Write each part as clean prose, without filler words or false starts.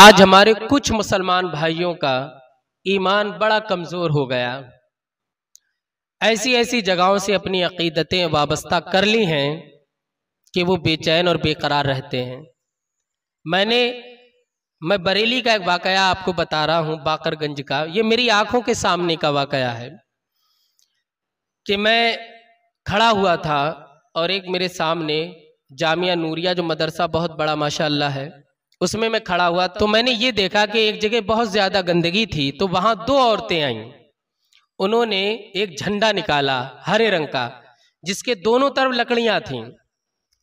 आज हमारे कुछ मुसलमान भाइयों का ईमान बड़ा कमज़ोर हो गया। ऐसी ऐसी जगहों से अपनी अकीदतें वाबस्ता कर ली हैं कि वो बेचैन और बेकरार रहते हैं। मैं बरेली का एक वाकया आपको बता रहा हूँ, बाकरगंज का। ये मेरी आंखों के सामने का वाकया है कि मैं खड़ा हुआ था और एक मेरे सामने जामिया नूरिया, जो मदरसा बहुत बड़ा माशाअल्लाह है, उसमें मैं खड़ा हुआ तो मैंने ये देखा कि एक जगह बहुत ज़्यादा गंदगी थी। तो वहाँ दो औरतें आईं। उन्होंने एक झंडा निकाला हरे रंग का, जिसके दोनों तरफ लकड़ियाँ थीं,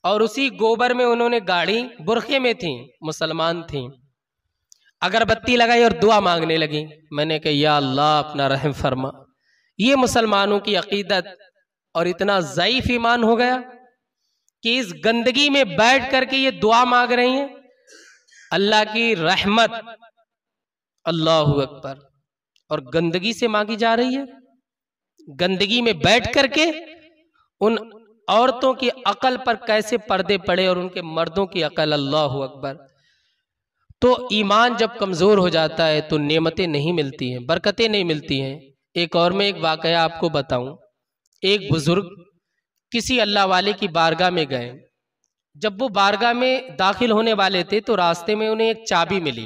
और उसी गोबर में उन्होंने गाड़ी, बुरखे में थीं, मुसलमान थीं, अगरबत्ती लगाई और दुआ मांगने लगी। मैंने कहा या अल्लाह अपना रहम फरमा। ये मुसलमानों की अकीदत और इतना ज़ईफ ईमान हो गया कि इस गंदगी में बैठ करके ये दुआ मांग रही हैं, अल्लाह की रहमत, अल्लाहु अकबर, और गंदगी से मांगी जा रही है। गंदगी में बैठ करके उन औरतों की अकल पर कैसे पर्दे पड़े और उनके मर्दों की अकल, अल्लाहु अकबर। तो ईमान जब कमज़ोर हो जाता है तो नेमतें नहीं मिलती हैं, बरकतें नहीं मिलती हैं। एक और मैं एक वाकया आपको बताऊं। एक बुजुर्ग किसी अल्लाह वाले की बारगाह में गए। जब वो बारगाह में दाखिल होने वाले थे तो रास्ते में उन्हें एक चाबी मिली।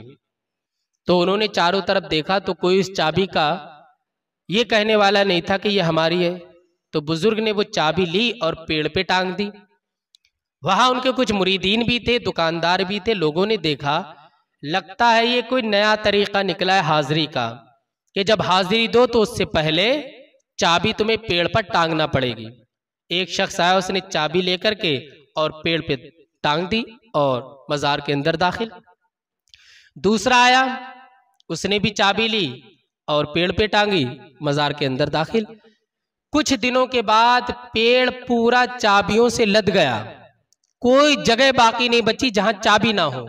तो उन्होंने चारों तरफ देखा तो कोई उस चाबी का ये कहने वाला नहीं था कि ये हमारी है। तो बुजुर्ग ने वो चाबी ली और पेड़ पे टांग दी। वहां उनके कुछ मुरीदीन भी थे, दुकानदार भी थे। लोगों ने देखा, लगता है ये कोई नया तरीका निकला है हाजिरी का, कि जब हाजिरी दो तो उससे पहले चाबी तुम्हें पेड़ पर टांगना पड़ेगी। एक शख्स आया, उसने चाबी लेकर के और पेड़ पे टांग दी और मजार के अंदर दाखिल। दूसरा आया, उसने भी चाबी ली और पेड़ पे टांगी, मजार के अंदर दाखिल। कुछ दिनों के बाद पेड़ पूरा चाबियों से लद गया, कोई जगह बाकी नहीं बची जहां चाबी ना हो।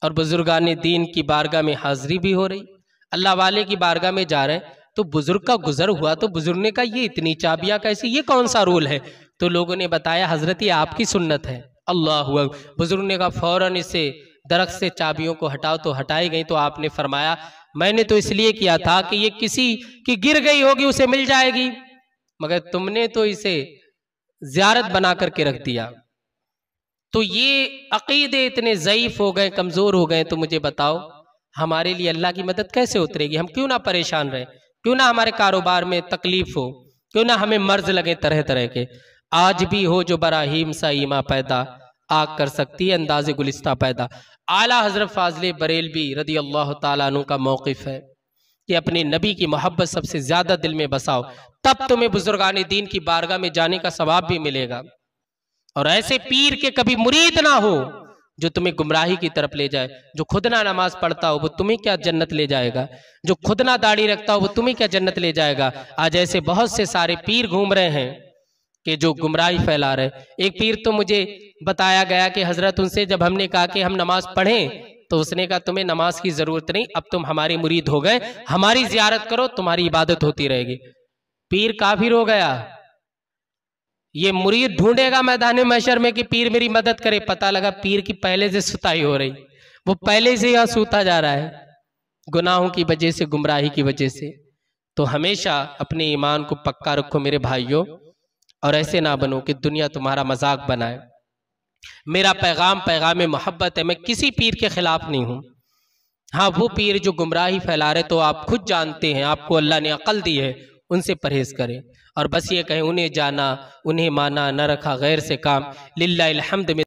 और बुजुर्गान दीन की बारगाह में हाजिरी भी हो रही, अल्लाह वाले की बारगाह में जा रहे हैं। तो बुजुर्ग का गुजर हुआ तो बुजुर्ग ने कहा ये इतनी चाबियां कैसी, ये कौन सा रूल है? तो लोगों ने बताया हजरत ये आपकी सुन्नत है। अल्लाह हुआ। बुजुर्ग ने कहा फौरन इसे दरख्त से चाबियों को हटाओ। तो हटाई गई। तो आपने फरमाया मैंने तो इसलिए किया था कि ये किसी की गिर गई होगी उसे मिल जाएगी, मगर तुमने तो इसे ज़ियारत बना करके रख दिया। तो ये अकीदे इतने ज़ईफ हो गए, कमज़ोर हो गए, तो मुझे बताओ हमारे लिए अल्लाह की मदद कैसे उतरेगी? हम क्यों ना परेशान रहें, क्यों ना हमारे कारोबार में तकलीफ हो, क्यों ना हमें मर्ज लगे तरह तरह के। आज भी हो जो बराहीम सा ईमा पैदा, आग कर सकती है अंदाज़े गुलिस्ता पैदा। आला हज़रत फ़ाज़िल बरेलवी रदी अल्लाह ताला अन्हु का मौक़िफ़ है कि अपने नबी की मोहब्बत सबसे ज़्यादा दिल में बसाओ, तब तुम्हें बुजुर्गान दीन की बारगाह में जाने का सवाब भी मिलेगा। और ऐसे पीर के कभी मुरीद ना हो जो तुम्हें गुमराही की तरफ ले जाए। जो खुद ना नमाज पढ़ता हो वो तुम्हें क्या जन्नत ले जाएगा? जो खुद ना दाढ़ी रखता हो वो तुम्हें क्या जन्नत ले जाएगा? आज ऐसे बहुत से सारे पीर घूम रहे हैं कि जो गुमराही फैला रहे। एक पीर तो मुझे बताया गया कि हजरत उनसे जब हमने कहा कि हम नमाज पढ़ें तो उसने कहा तुम्हें नमाज की जरूरत नहीं, अब तुम हमारे मुरीद हो गए, हमारी जियारत करो, तुम्हारी इबादत होती रहेगी। पीर काफिर हो गया। ये मुरीद ढूंढेगा मैदान महशर में कि पीर मेरी मदद करे, पता लगा पीर की पहले से सुताई हो रही, वो पहले से यहाँ सूता जा रहा है गुनाहों की वजह से, गुमराही की वजह से। तो हमेशा अपने ईमान को पक्का रखो मेरे भाइयों, और ऐसे ना बनो कि दुनिया तुम्हारा मजाक बनाए। मेरा पैगाम पैगाम मोहब्बत है, मैं किसी पीर के खिलाफ नहीं हूँ। हाँ, वो पीर जो गुमराही फैला रहे तो आप खुद जानते हैं, आपको अल्लाह ने अकल दी है, उनसे परहेज करें। और बस ये कहें उन्हें जाना, उन्हें माना, न रखा गैर से काम। लिल्लाहिल हम्द।